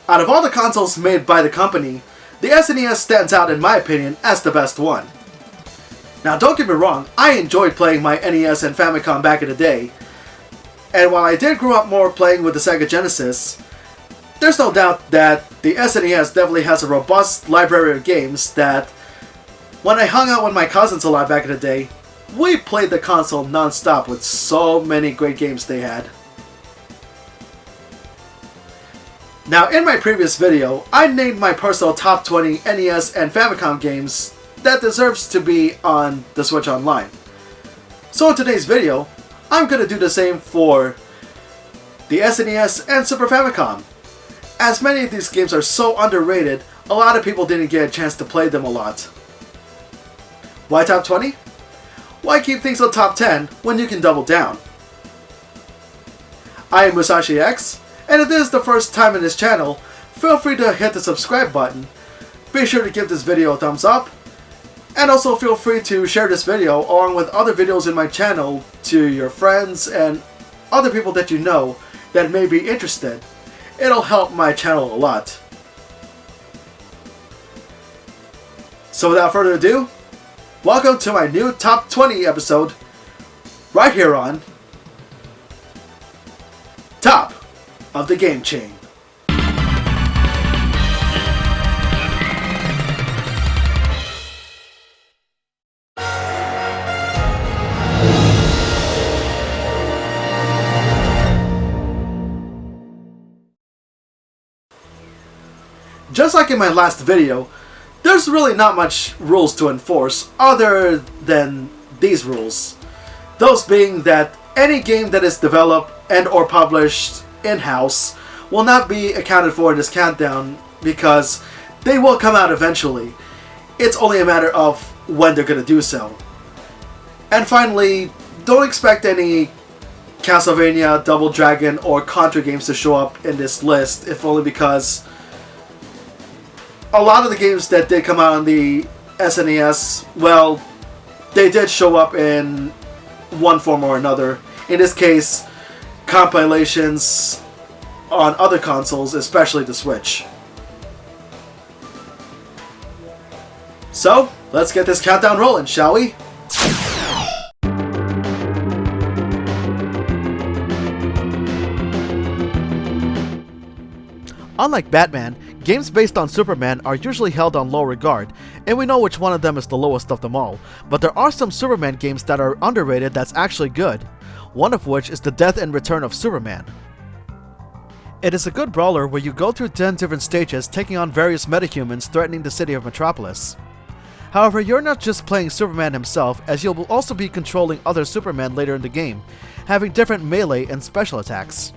Out of all the consoles made by the company, the SNES stands out in my opinion as the best one. Now don't get me wrong, I enjoyed playing my NES and Famicom back in the day, and while I did grow up more playing with the Sega Genesis, there's no doubt that the SNES definitely has a robust library of games that, when I hung out with my cousins a lot back in the day, we played the console non-stop with so many great games they had. Now in my previous video, I named my personal top 20 NES and Famicom games that deserves to be on the Switch Online. So in today's video, I'm going to do the same for the SNES and Super Famicom. As many of these games are so underrated, a lot of people didn't get a chance to play them a lot. Why top 20? Why keep things on top 10 when you can double down? I am Musashi X, and if this is the first time in this channel, feel free to hit the subscribe button. Be sure to give this video a thumbs up, and also feel free to share this video along with other videos in my channel to your friends and other people that you know that may be interested. It'll help my channel a lot. So without further ado, welcome to my new Top 20 episode, right here on Top of the Game Chain. Just like in my last video, there's really not much rules to enforce other than these rules. Those being that any game that is developed and or published in-house will not be accounted for in this countdown because they will come out eventually. It's only a matter of when they're going to do so. And finally, don't expect any Castlevania, Double Dragon, or Contra games to show up in this list, if only because a lot of the games that did come out on the SNES, well, they did show up in one form or another. In this case, compilations on other consoles, especially the Switch. So, let's get this countdown rolling, shall we? Unlike Batman, games based on Superman are usually held on low regard, and we know which one of them is the lowest of them all, but there are some Superman games that are underrated that's actually good, one of which is The Death and Return of Superman. It is a good brawler where you go through 10 different stages taking on various metahumans threatening the city of Metropolis. However, you're not just playing Superman himself, as you'll also be controlling other Superman later in the game, having different melee and special attacks.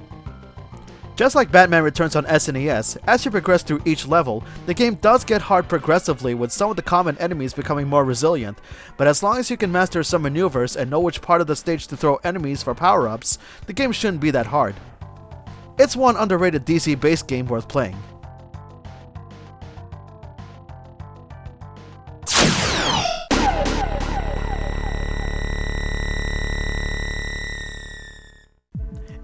Just like Batman Returns on SNES, as you progress through each level, the game does get hard progressively with some of the common enemies becoming more resilient, but as long as you can master some maneuvers and know which part of the stage to throw enemies for power-ups, the game shouldn't be that hard. It's one underrated DC-based game worth playing.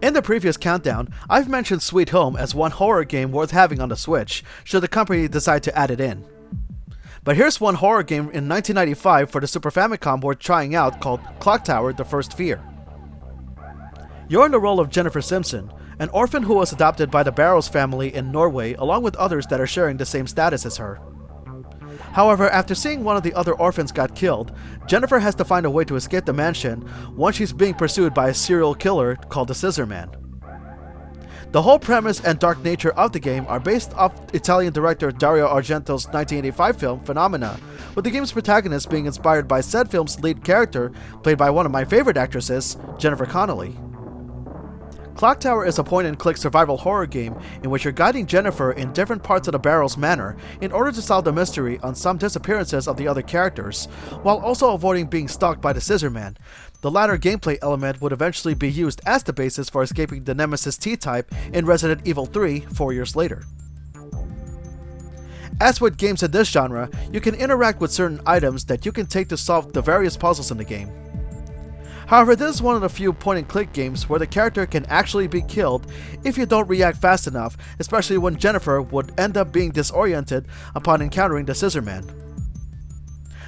In the previous countdown, I've mentioned Sweet Home as one horror game worth having on the Switch, should the company decide to add it in. But here's one horror game in 1995 for the Super Famicom worth trying out called Clock Tower: The First Fear. You're in the role of Jennifer Simpson, an orphan who was adopted by the Barrows family in Norway along with others that are sharing the same status as her. However, after seeing one of the other orphans got killed, Jennifer has to find a way to escape the mansion once she's being pursued by a serial killer called the Scissor Man. The whole premise and dark nature of the game are based off Italian director Dario Argento's 1985 film Phenomena, with the game's protagonist being inspired by said film's lead character, played by one of my favorite actresses, Jennifer Connelly. Clock Tower is a point-and-click survival horror game in which you're guiding Jennifer in different parts of the Barrows Manor in order to solve the mystery on some disappearances of the other characters, while also avoiding being stalked by the Scissor Man. The latter gameplay element would eventually be used as the basis for escaping the Nemesis T-Type in Resident Evil 3 4 years later. As with games in this genre, you can interact with certain items that you can take to solve the various puzzles in the game. However, this is one of the few point-and-click games where the character can actually be killed if you don't react fast enough, especially when Jennifer would end up being disoriented upon encountering the Scissorman.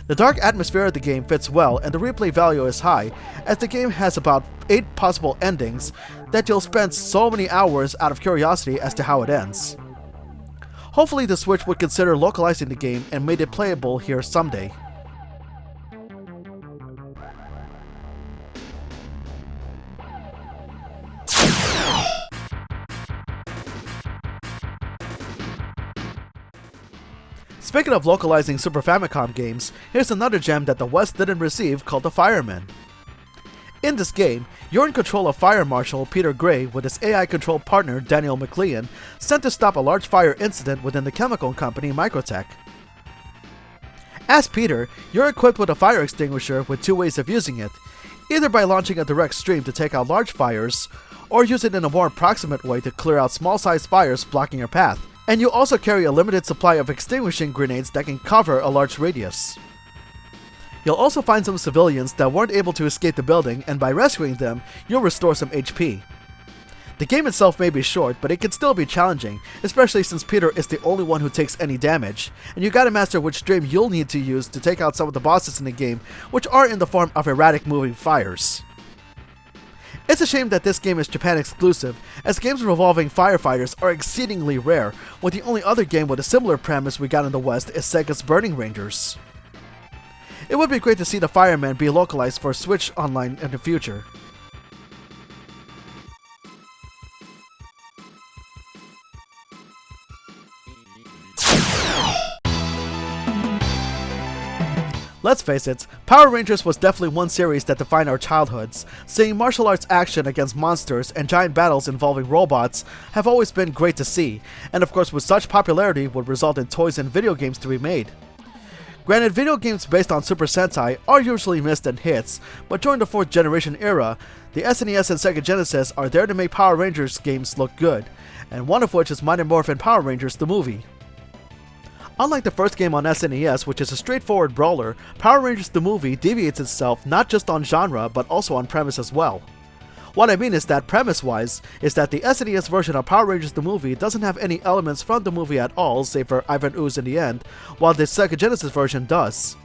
The dark atmosphere of the game fits well, and the replay value is high, as the game has about 8 possible endings that you'll spend so many hours out of curiosity as to how it ends. Hopefully the Switch would consider localizing the game and made it playable here someday. Speaking of localizing Super Famicom games, here's another gem that the West didn't receive called The Fireman. In this game, you're in control of Fire Marshal Peter Gray with his AI-controlled partner Daniel McLean, sent to stop a large fire incident within the chemical company Microtech. As Peter, you're equipped with a fire extinguisher with 2 ways of using it, either by launching a direct stream to take out large fires, or use it in a more approximate way to clear out small-sized fires blocking your path. And you also carry a limited supply of extinguishing grenades that can cover a large radius. You'll also find some civilians that weren't able to escape the building, and by rescuing them, you'll restore some HP. The game itself may be short, but it can still be challenging, especially since Peter is the only one who takes any damage, and you gotta master which stream you'll need to use to take out some of the bosses in the game, which are in the form of erratic moving fires. It's a shame that this game is Japan exclusive, as games involving firefighters are exceedingly rare, when the only other game with a similar premise we got in the West is Sega's Burning Rangers. It would be great to see the Fireman be localized for Switch Online in the future. Let's face it, Power Rangers was definitely one series that defined our childhoods. Seeing martial arts action against monsters and giant battles involving robots have always been great to see, and of course with such popularity would result in toys and video games to be made. Granted, video games based on Super Sentai are usually missed in hits, but during the 4th generation era, the SNES and Sega Genesis are there to make Power Rangers games look good, and one of which is Mighty Morphin Power Rangers the movie. Unlike the first game on SNES, which is a straightforward brawler, Power Rangers the movie deviates itself not just on genre, but also on premise as well. What I mean is that premise-wise, is that the SNES version of Power Rangers the movie doesn't have any elements from the movie at all, save for Ivan Ooze in the end, while the Sega Genesis version does.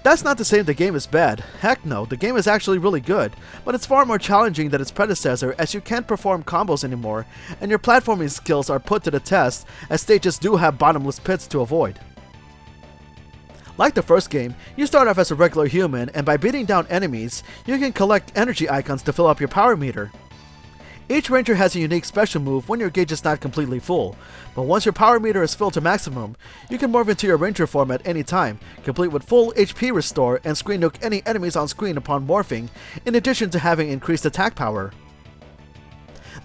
That's not to say the game is bad. Heck no, the game is actually really good, but it's far more challenging than its predecessor as you can't perform combos anymore, and your platforming skills are put to the test as stages do have bottomless pits to avoid. Like the first game, you start off as a regular human, and by beating down enemies, you can collect energy icons to fill up your power meter. Each ranger has a unique special move when your gauge is not completely full, but once your power meter is filled to maximum, you can morph into your ranger form at any time, complete with full HP restore and screen nuke any enemies on screen upon morphing, in addition to having increased attack power.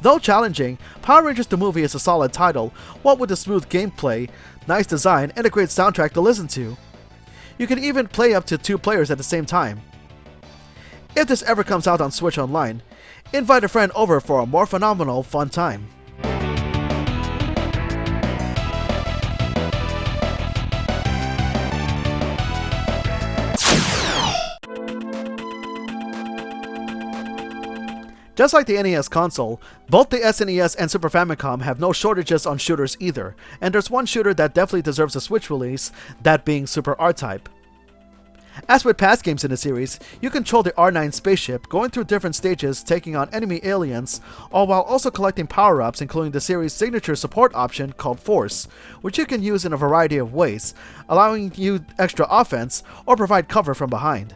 Though challenging, Power Rangers the movie is a solid title, what with a smooth gameplay, nice design, and a great soundtrack to listen to. You can even play up to 2 players at the same time. If this ever comes out on Switch Online, invite a friend over for a more phenomenal fun time. Just like the NES console, both the SNES and Super Famicom have no shortages on shooters either, and there's one shooter that definitely deserves a Switch release, that being Super R-Type. As with past games in the series, you control the R9 spaceship, going through different stages, taking on enemy aliens, all while also collecting power-ups, including the series' signature support option called Force, which you can use in a variety of ways, allowing you extra offense or provide cover from behind.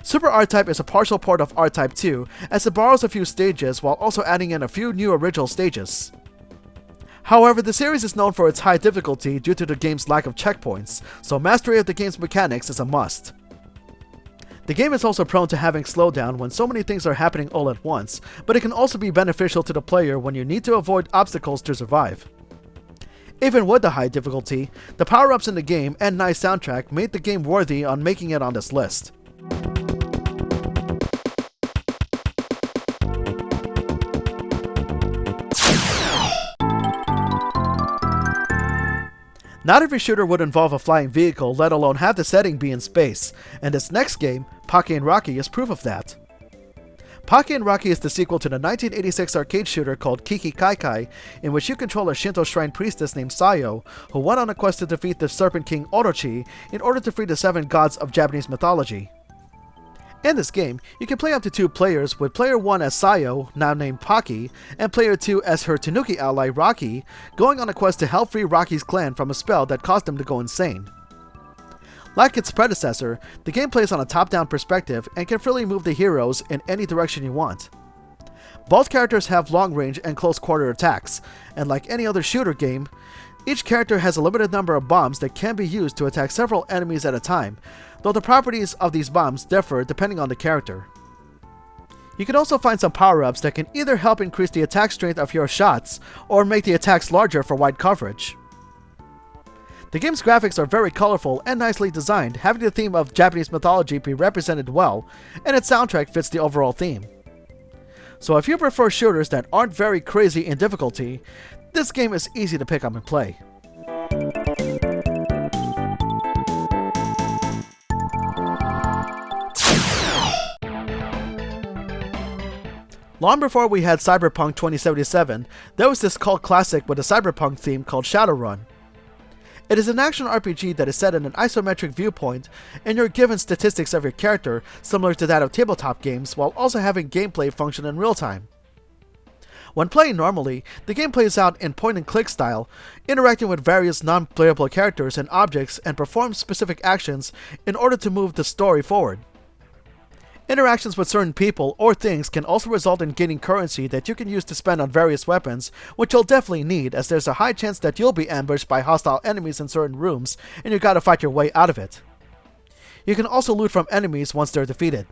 Super R-Type is a partial port of R-Type 2, as it borrows a few stages while also adding in a few new original stages. However, the series is known for its high difficulty due to the game's lack of checkpoints, so mastery of the game's mechanics is a must. The game is also prone to having slowdown when so many things are happening all at once, but it can also be beneficial to the player when you need to avoid obstacles to survive. Even with the high difficulty, the power-ups in the game and nice soundtrack made the game worthy on making it on this list. Not every shooter would involve a flying vehicle, let alone have the setting be in space, and this next game, Pocky and Rocky, is proof of that. Pocky and Rocky is the sequel to the 1986 arcade shooter called Kiki Kai Kai, in which you control a Shinto shrine priestess named Sayo, who went on a quest to defeat the Serpent King Orochi in order to free the 7 gods of Japanese mythology. In this game, you can play up to 2 players, with player 1 as Sayo, now named Pocky, and player 2 as her Tanuki ally Rocky, going on a quest to help free Rocky's clan from a spell that caused them to go insane. Like its predecessor, the game plays on a top-down perspective and can freely move the heroes in any direction you want. Both characters have long-range and close-quarter attacks, and like any other shooter game, each character has a limited number of bombs that can be used to attack several enemies at a time, though the properties of these bombs differ depending on the character. You can also find some power-ups that can either help increase the attack strength of your shots, or make the attacks larger for wide coverage. The game's graphics are very colorful and nicely designed, having the theme of Japanese mythology be represented well, and its soundtrack fits the overall theme. So if you prefer shooters that aren't very crazy in difficulty, this game is easy to pick up and play. Long before we had Cyberpunk 2077, there was this cult classic with a cyberpunk theme called Shadowrun. It is an action RPG that is set in an isometric viewpoint, and you're given statistics of your character similar to that of tabletop games, while also having gameplay function in real time. When playing normally, the game plays out in point-and-click style, interacting with various non-playable characters and objects and performs specific actions in order to move the story forward. Interactions with certain people or things can also result in gaining currency that you can use to spend on various weapons, which you'll definitely need, as there's a high chance that you'll be ambushed by hostile enemies in certain rooms and you gotta fight your way out of it. You can also loot from enemies once they're defeated.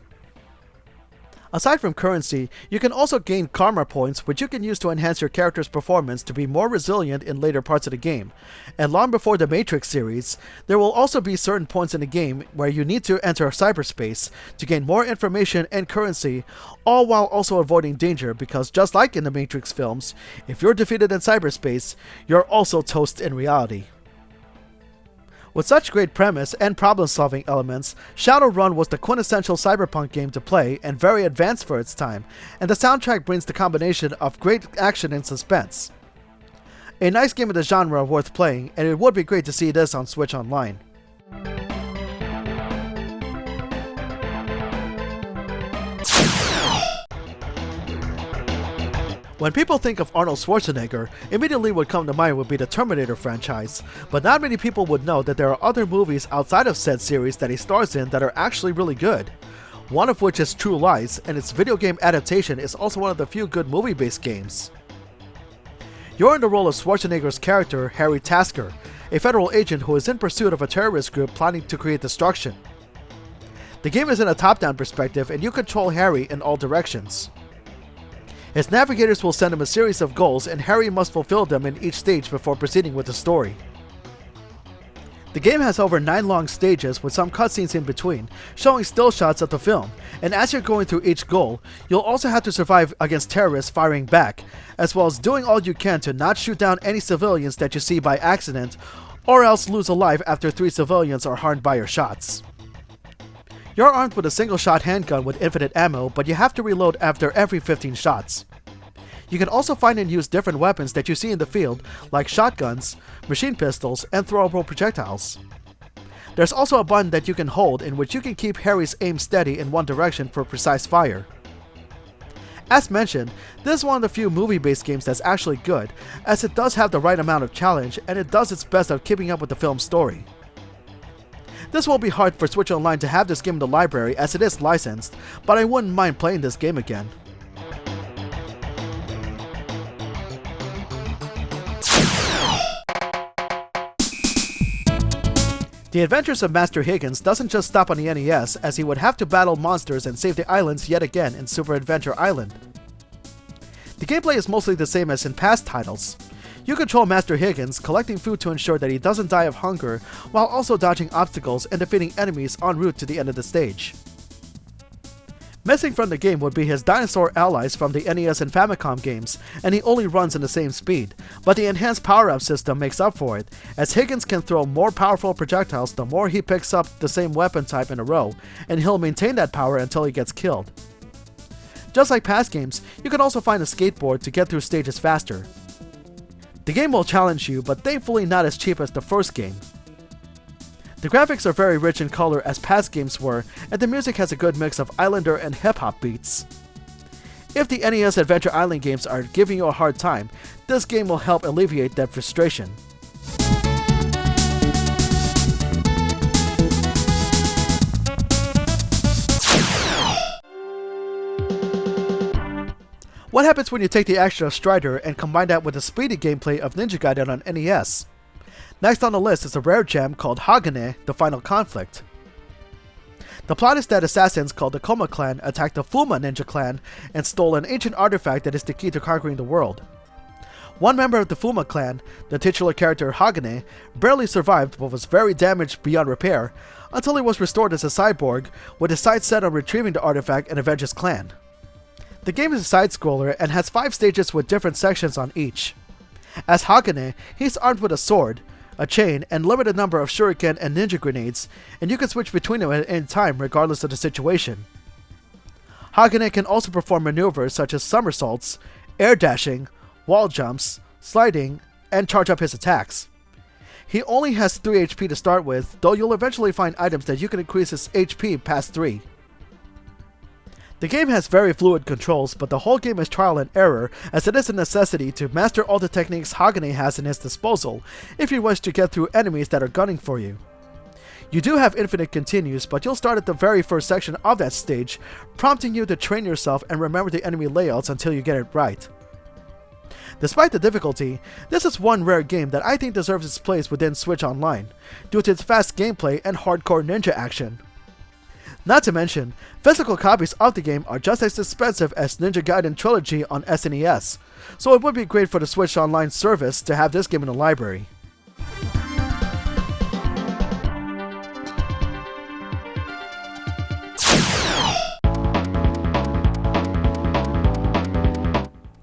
Aside from currency, you can also gain karma points, which you can use to enhance your character's performance to be more resilient in later parts of the game. And long before the Matrix series, there will also be certain points in the game where you need to enter cyberspace to gain more information and currency, all while also avoiding danger, because just like in the Matrix films, if you're defeated in cyberspace, you're also toast in reality. With such great premise and problem-solving elements, Shadowrun was the quintessential cyberpunk game to play and very advanced for its time, and the soundtrack brings the combination of great action and suspense. A nice game of the genre worth playing, and it would be great to see this on Switch Online. When people think of Arnold Schwarzenegger, immediately what come to mind would be the Terminator franchise, but not many people would know that there are other movies outside of said series that he stars in that are actually really good. One of which is True Lies, and its video game adaptation is also one of the few good movie-based games. You're in the role of Schwarzenegger's character, Harry Tasker, a federal agent who is in pursuit of a terrorist group planning to create destruction. The game is in a top-down perspective, and you control Harry in all directions. His navigators will send him a series of goals, and Harry must fulfill them in each stage before proceeding with the story. The game has over 9 long stages with some cutscenes in between, showing still shots of the film, and as you're going through each goal, you'll also have to survive against terrorists firing back, as well as doing all you can to not shoot down any civilians that you see by accident, or else lose a life after 3 civilians are harmed by your shots. You're armed with a single-shot handgun with infinite ammo, but you have to reload after every 15 shots. You can also find and use different weapons that you see in the field, like shotguns, machine pistols, and throwable projectiles. There's also a button that you can hold in which you can keep Harry's aim steady in one direction for precise fire. As mentioned, this is one of the few movie-based games that's actually good, as it does have the right amount of challenge and it does its best at keeping up with the film's story. This will be hard for Switch Online to have this game in the library as it is licensed, but I wouldn't mind playing this game again. The Adventures of Master Higgins doesn't just stop on the NES, as he would have to battle monsters and save the islands yet again in Super Adventure Island. The gameplay is mostly the same as in past titles. You control Master Higgins, collecting food to ensure that he doesn't die of hunger, while also dodging obstacles and defeating enemies en route to the end of the stage. Missing from the game would be his dinosaur allies from the NES and Famicom games, and he only runs in the same speed, but the enhanced power-up system makes up for it, as Higgins can throw more powerful projectiles the more he picks up the same weapon type in a row, and he'll maintain that power until he gets killed. Just like past games, you can also find a skateboard to get through stages faster. The game will challenge you, but thankfully not as cheap as the first game. The graphics are very rich in color as past games were, and the music has a good mix of Islander and hip-hop beats. If the NES Adventure Island games are giving you a hard time, this game will help alleviate that frustration. What happens when you take the action of Strider and combine that with the speedy gameplay of Ninja Gaiden on NES? Next on the list is a rare gem called Hagane, the Final Conflict. The plot is that assassins called the Koma clan attacked the Fuma ninja clan and stole an ancient artifact that is the key to conquering the world. One member of the Fuma clan, the titular character Hagane, barely survived but was very damaged beyond repair until he was restored as a cyborg with his sights set on retrieving the artifact and avenge his clan. The game is a side-scroller and has 5 stages with different sections on each. As Hagane, he's armed with a sword, a chain, and limited number of shuriken and ninja grenades, and you can switch between them at any time regardless of the situation. Hagane can also perform maneuvers such as somersaults, air dashing, wall jumps, sliding, and charge up his attacks. He only has 3 HP to start with, though you'll eventually find items that you can increase his HP past 3. The game has very fluid controls, but the whole game is trial and error, as it is a necessity to master all the techniques Hagane has in his disposal if you wish to get through enemies that are gunning for you. You do have infinite continues, but you'll start at the very first section of that stage, prompting you to train yourself and remember the enemy layouts until you get it right. Despite the difficulty, this is one rare game that I think deserves its place within Switch Online, due to its fast gameplay and hardcore ninja action. Not to mention, physical copies of the game are just as expensive as Ninja Gaiden Trilogy on SNES, so it would be great for the Switch Online service to have this game in the library.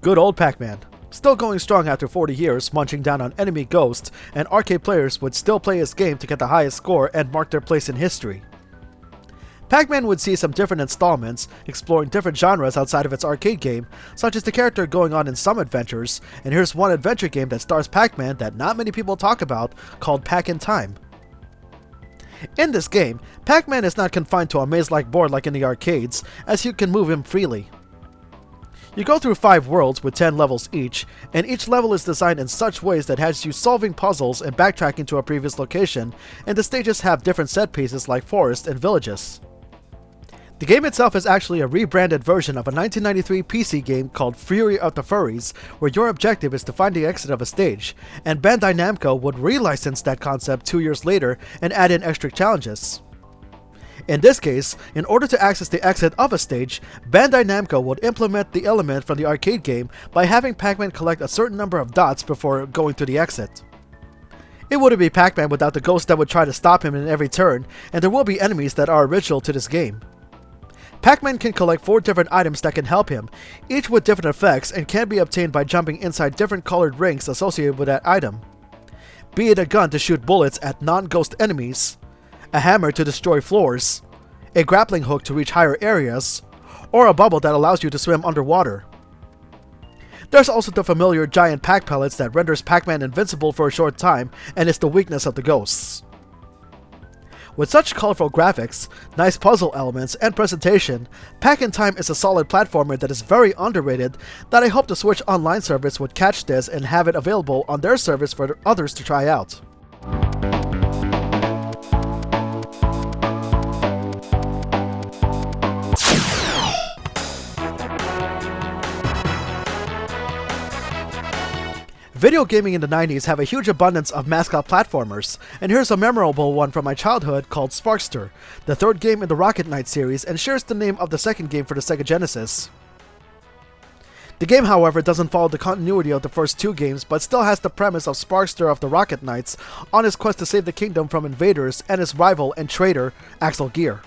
Good old Pac-Man. Still going strong after 40 years, munching down on enemy ghosts, and arcade players would still play his game to get the highest score and mark their place in history. Pac-Man would see some different installments, exploring different genres outside of its arcade game, such as the character going on in some adventures, and here's one adventure game that stars Pac-Man that not many people talk about, called Pac in Time. In this game, Pac-Man is not confined to a maze-like board like in the arcades, as you can move him freely. You go through 5 worlds with 10 levels each, and each level is designed in such ways that has you solving puzzles and backtracking to a previous location, and the stages have different set pieces like forests and villages. The game itself is actually a rebranded version of a 1993 PC game called Fury of the Furries, where your objective is to find the exit of a stage, and Bandai Namco would relicense that concept 2 years later and add in extra challenges. In this case, in order to access the exit of a stage, Bandai Namco would implement the element from the arcade game by having Pac-Man collect a certain number of dots before going to the exit. It wouldn't be Pac-Man without the ghosts that would try to stop him in every turn, and there will be enemies that are original to this game. Pac-Man can collect 4 different items that can help him, each with different effects, and can be obtained by jumping inside different colored rings associated with that item. Be it a gun to shoot bullets at non-ghost enemies, a hammer to destroy floors, a grappling hook to reach higher areas, or a bubble that allows you to swim underwater. There's also the familiar giant Pac pellets that renders Pac-Man invincible for a short time and is the weakness of the ghosts. With such colorful graphics, nice puzzle elements, and presentation, Pac in Time is a solid platformer that is very underrated that I hope the Switch Online service would catch this and have it available on their service for others to try out. Video gaming in the 90s have a huge abundance of mascot platformers, and here's a memorable one from my childhood called Sparkster, the 3rd game in the Rocket Knight series and shares the name of the 2nd game for the Sega Genesis. The game, however, doesn't follow the continuity of the first 2 games, but still has the premise of Sparkster of the Rocket Knights on his quest to save the kingdom from invaders and his rival and traitor, Axel Gear.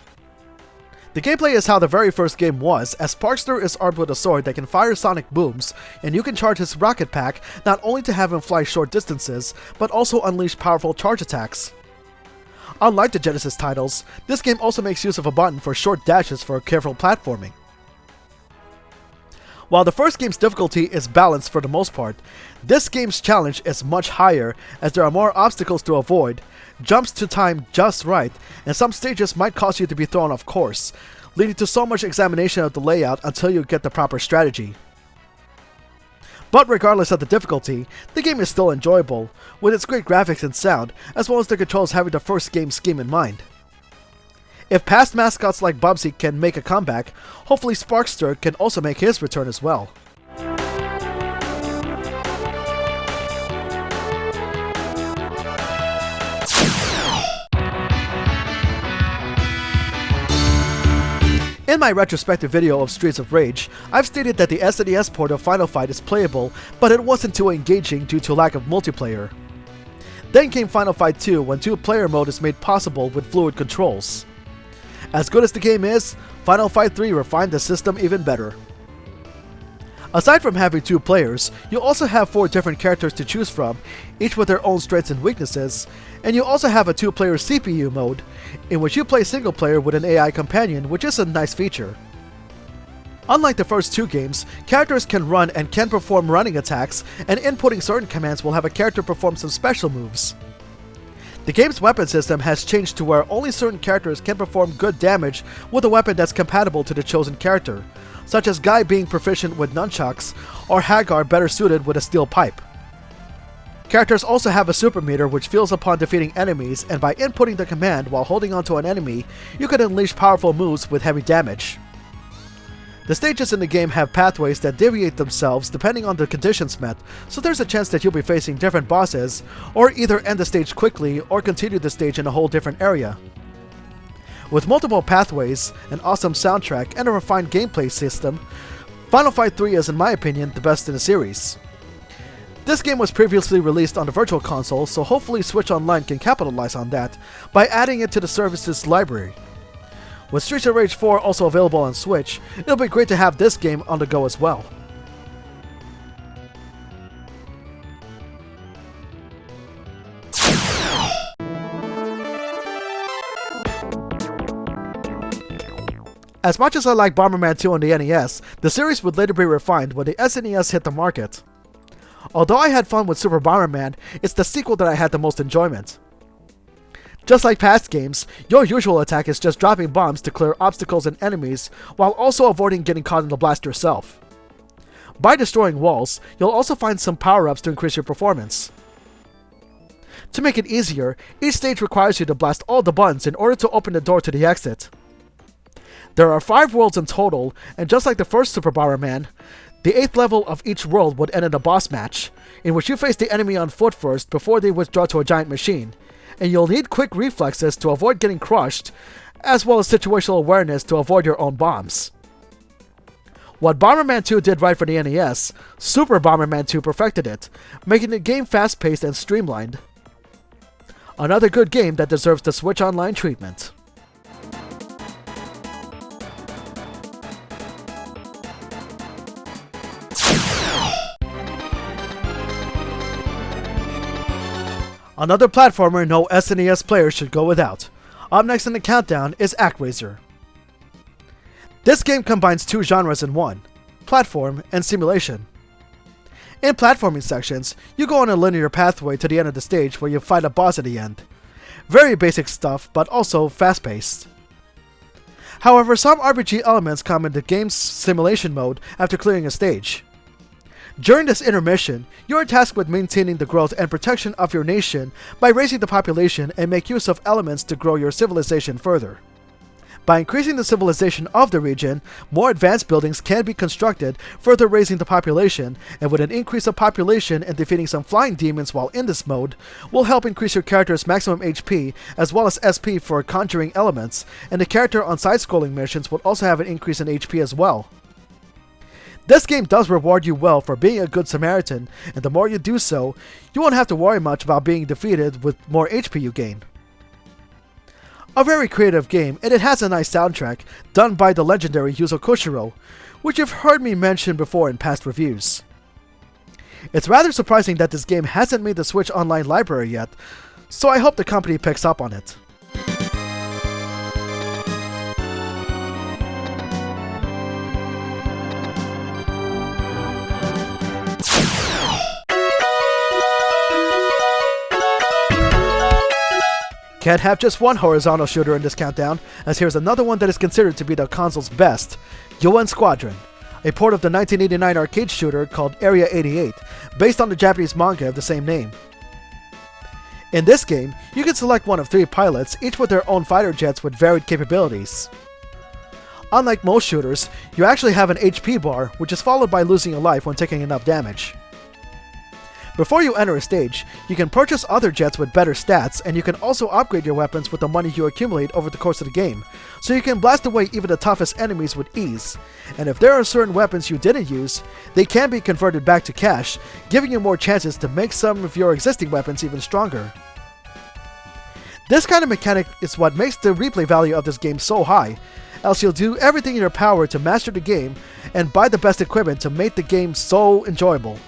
The gameplay is how the very first game was, as Sparkster is armed with a sword that can fire sonic booms, and you can charge his rocket pack not only to have him fly short distances, but also unleash powerful charge attacks. Unlike the Genesis titles, this game also makes use of a button for short dashes for careful platforming. While the first game's difficulty is balanced for the most part, this game's challenge is much higher as there are more obstacles to avoid, jumps to time just right, and some stages might cause you to be thrown off course, leading to so much examination of the layout until you get the proper strategy. But regardless of the difficulty, the game is still enjoyable, with its great graphics and sound, as well as the controls having the first game's scheme in mind. If past mascots like Bubsy can make a comeback, hopefully Sparkster can also make his return as well. In my retrospective video of Streets of Rage, I've stated that the SNES port of Final Fight is playable, but it wasn't too engaging due to lack of multiplayer. Then came Final Fight 2 when two-player mode is made possible with fluid controls. As good as the game is, Final Fight 3 refined the system even better. Aside from having two players, you also have 4 different characters to choose from, each with their own strengths and weaknesses, and you also have a two-player CPU mode, in which you play single player with an AI companion, which is a nice feature. Unlike the first 2 games, characters can run and can perform running attacks, and inputting certain commands will have a character perform some special moves. The game's weapon system has changed to where only certain characters can perform good damage with a weapon that's compatible to the chosen character, such as Guy being proficient with nunchucks, or Hagar better suited with a steel pipe. Characters also have a super meter which feels upon defeating enemies, and by inputting the command while holding onto an enemy, you can unleash powerful moves with heavy damage. The stages in the game have pathways that deviate themselves depending on the conditions met, so there's a chance that you'll be facing different bosses, or either end the stage quickly or continue the stage in a whole different area. With multiple pathways, an awesome soundtrack, and a refined gameplay system, Final Fight 3 is in my opinion the best in the series. This game was previously released on the Virtual Console, so hopefully Switch Online can capitalize on that by adding it to the service's library. With Streets of Rage 4 also available on Switch, it'll be great to have this game on the go as well. As much as I like Bomberman 2 on the NES, the series would later be refined when the SNES hit the market. Although I had fun with Super Bomberman, it's the sequel that I had the most enjoyment. Just like past games, your usual attack is just dropping bombs to clear obstacles and enemies, while also avoiding getting caught in the blast yourself. By destroying walls, you'll also find some power-ups to increase your performance. To make it easier, each stage requires you to blast all the buttons in order to open the door to the exit. There are 5 worlds in total, and just like the first Super Bomberman, the 8th level of each world would end in a boss match, in which you face the enemy on foot first before they withdraw to a giant machine, and you'll need quick reflexes to avoid getting crushed, as well as situational awareness to avoid your own bombs. What Bomberman 2 did right for the NES, Super Bomberman 2 perfected it, making the game fast-paced and streamlined. Another good game that deserves the Switch Online treatment. Another platformer no SNES player should go without. Up next in the countdown is ActRaiser. This game combines 2 genres in one, platform and simulation. In platforming sections, you go on a linear pathway to the end of the stage where you fight a boss at the end. Very basic stuff, but also fast-paced. However, some RPG elements come in the game's simulation mode after clearing a stage. During this intermission, you are tasked with maintaining the growth and protection of your nation by raising the population and make use of elements to grow your civilization further. By increasing the civilization of the region, more advanced buildings can be constructed, further raising the population, and with an increase of population and defeating some flying demons while in this mode, will help increase your character's maximum HP as well as SP for conjuring elements, and the character on side-scrolling missions will also have an increase in HP as well. This game does reward you well for being a good Samaritan, and the more you do so, you won't have to worry much about being defeated with more HP you gain. A very creative game, and it has a nice soundtrack, done by the legendary Yuzo Koshiro, which you've heard me mention before in past reviews. It's rather surprising that this game hasn't made the Switch Online library yet, so I hope the company picks up on it. Can't have just one horizontal shooter in this countdown, as here's another one that is considered to be the console's best, UN Squadron, a port of the 1989 arcade shooter called Area 88, based on the Japanese manga of the same name. In this game, you can select one of 3 pilots, each with their own fighter jets with varied capabilities. Unlike most shooters, you actually have an HP bar, which is followed by losing a life when taking enough damage. Before you enter a stage, you can purchase other jets with better stats, and you can also upgrade your weapons with the money you accumulate over the course of the game, so you can blast away even the toughest enemies with ease. And if there are certain weapons you didn't use, they can be converted back to cash, giving you more chances to make some of your existing weapons even stronger. This kind of mechanic is what makes the replay value of this game so high, else you'll do everything in your power to master the game and buy the best equipment to make the game so enjoyable.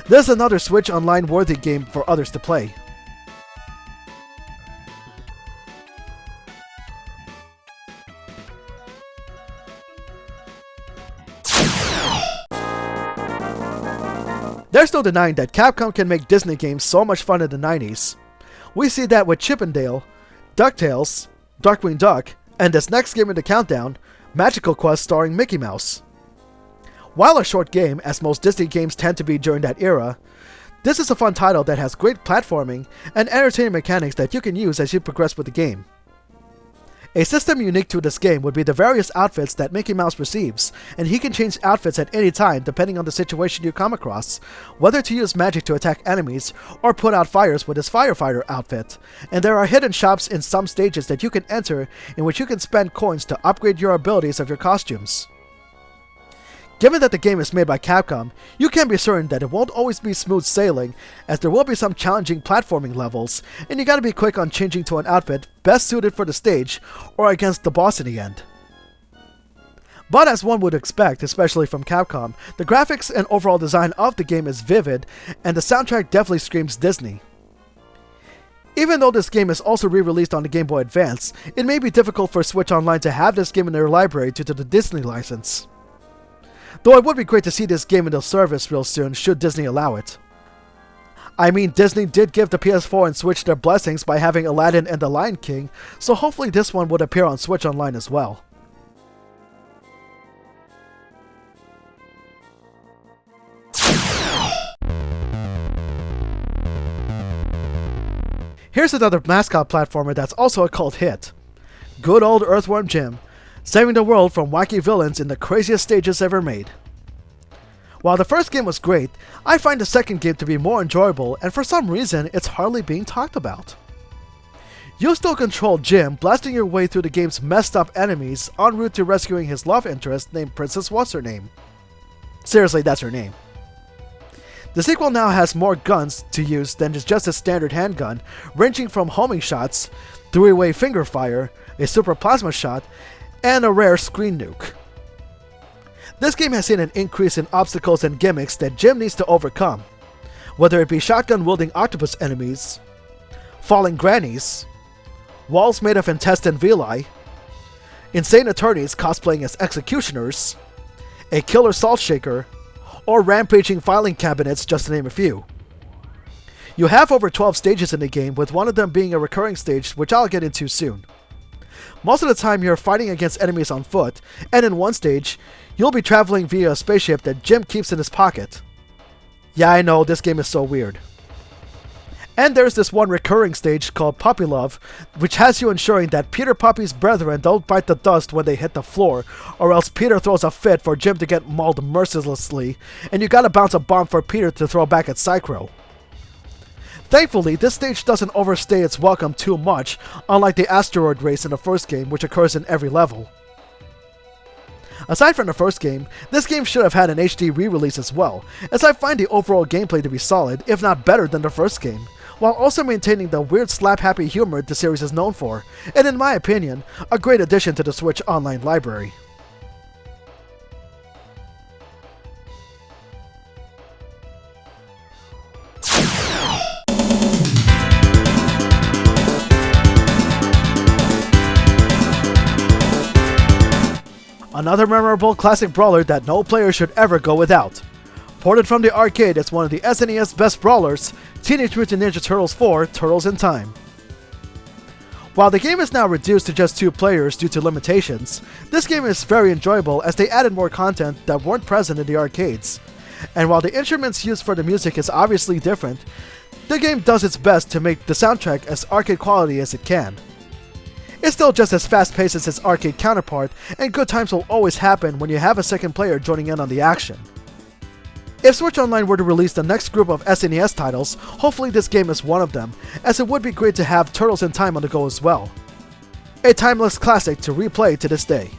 This is another Switch Online worthy game for others to play. There's no denying that Capcom can make Disney games so much fun in the 90s. We see that with Chip 'n Dale, DuckTales, Darkwing Duck, and this next game in the countdown, Magical Quest starring Mickey Mouse. While a short game, as most Disney games tend to be during that era, this is a fun title that has great platforming and entertaining mechanics that you can use as you progress with the game. A system unique to this game would be the various outfits that Mickey Mouse receives, and he can change outfits at any time depending on the situation you come across, whether to use magic to attack enemies or put out fires with his firefighter outfit. And there are hidden shops in some stages that you can enter in which you can spend coins to upgrade your abilities of your costumes. Given that the game is made by Capcom, you can be certain that it won't always be smooth sailing, as there will be some challenging platforming levels, and you gotta be quick on changing to an outfit best suited for the stage, or against the boss in the end. But as one would expect, especially from Capcom, the graphics and overall design of the game is vivid, and the soundtrack definitely screams Disney. Even though this game is also re-released on the Game Boy Advance, it may be difficult for Switch Online to have this game in their library due to the Disney license. Though it would be great to see this game in the service real soon, should Disney allow it. I mean, Disney did give the PS4 and Switch their blessings by having Aladdin and the Lion King, so hopefully this one would appear on Switch Online as well. Here's another mascot platformer that's also a cult hit. Good old Earthworm Jim, saving the world from wacky villains in the craziest stages ever made. While the first game was great, I find the second game to be more enjoyable, and for some reason, it's hardly being talked about. You still control Jim, blasting your way through the game's messed up enemies en route to rescuing his love interest named Princess What's-Her-Name. Seriously, that's her name. The sequel now has more guns to use than just a standard handgun, ranging from homing shots, 3-way finger fire, a super plasma shot, and a rare screen nuke. This game has seen an increase in obstacles and gimmicks that Jim needs to overcome, whether it be shotgun-wielding octopus enemies, falling grannies, walls made of intestine villi, insane attorneys cosplaying as executioners, a killer salt shaker, or rampaging filing cabinets, just to name a few. You have over 12 stages in the game, with one of them being a recurring stage, which I'll get into soon. Most of the time you're fighting against enemies on foot, and in one stage, you'll be traveling via a spaceship that Jim keeps in his pocket. Yeah, I know, this game is so weird. And there's this one recurring stage called Puppy Love, which has you ensuring that Peter Puppy's brethren don't bite the dust when they hit the floor, or else Peter throws a fit for Jim to get mauled mercilessly, and you gotta bounce a bomb for Peter to throw back at Psycho. Thankfully, this stage doesn't overstay its welcome too much, unlike the asteroid race in the first game, which occurs in every level. Aside from the first game, this game should have had an HD re-release as well, as I find the overall gameplay to be solid, if not better than the first game, while also maintaining the weird slap-happy humor the series is known for, and in my opinion, a great addition to the Switch Online library. Another memorable classic brawler that no player should ever go without. Ported from the arcade as one of the SNES best brawlers, Teenage Mutant Ninja Turtles 4: Turtles in Time. While the game is now reduced to just 2 players due to limitations, this game is very enjoyable as they added more content that weren't present in the arcades. And while the instruments used for the music is obviously different, the game does its best to make the soundtrack as arcade quality as it can. It's still just as fast-paced as its arcade counterpart, and good times will always happen when you have a second player joining in on the action. If Switch Online were to release the next group of SNES titles, hopefully this game is one of them, as it would be great to have Turtles in Time on the go as well. A timeless classic to replay to this day.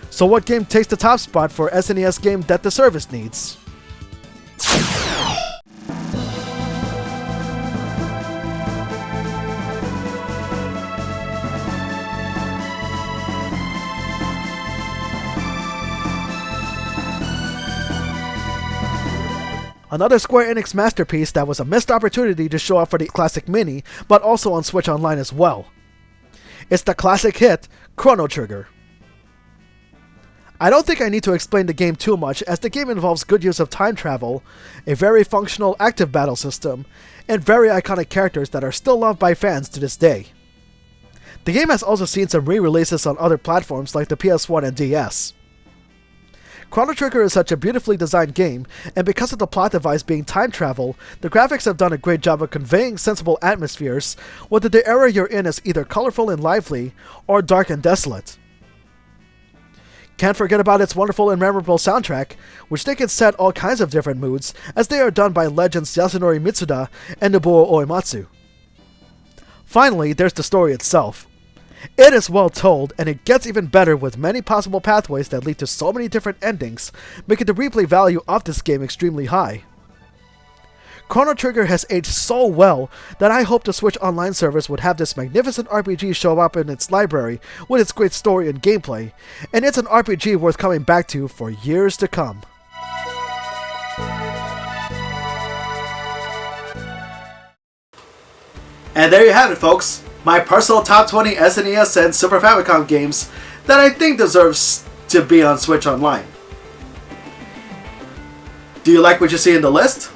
So what game takes the top spot for SNES game that the service needs? Another Square Enix masterpiece that was a missed opportunity to show off for the classic Mini, but also on Switch Online as well. It's the classic hit, Chrono Trigger. I don't think I need to explain the game too much, as the game involves good use of time travel, a very functional active battle system, and very iconic characters that are still loved by fans to this day. The game has also seen some re-releases on other platforms like the PS1 and DS. Chrono Trigger is such a beautifully designed game, and because of the plot device being time travel, the graphics have done a great job of conveying sensible atmospheres, whether the era you're in is either colorful and lively, or dark and desolate. Can't forget about its wonderful and memorable soundtrack, which they can set all kinds of different moods, as they are done by legends Yasunori Mitsuda and Nobuo Uematsu. Finally, there's the story itself. It is well told, and it gets even better with many possible pathways that lead to so many different endings, making the replay value of this game extremely high. Chrono Trigger has aged so well that I hope the Switch Online service would have this magnificent RPG show up in its library with its great story and gameplay, and it's an RPG worth coming back to for years to come. And there you have it, folks. My personal top 20 SNES and Super Famicom games that I think deserves to be on Switch Online. Do you like what you see in the list?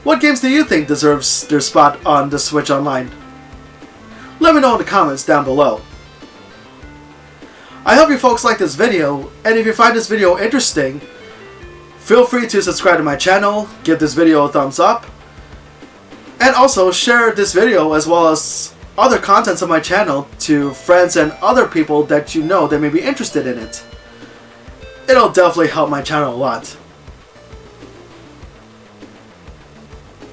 What games do you think deserves their spot on the Switch Online? Let me know in the comments down below. I hope you folks like this video, and if you find this video interesting, feel free to subscribe to my channel, give this video a thumbs up, and also share this video as well as other contents of my channel to friends and other people that you know that may be interested in it. It'll definitely help my channel a lot.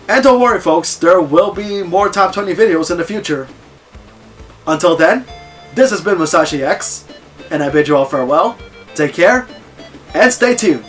And don't worry folks, there will be more top 20 videos in the future. Until then, this has been Musashi X, and I bid you all farewell, take care, and stay tuned.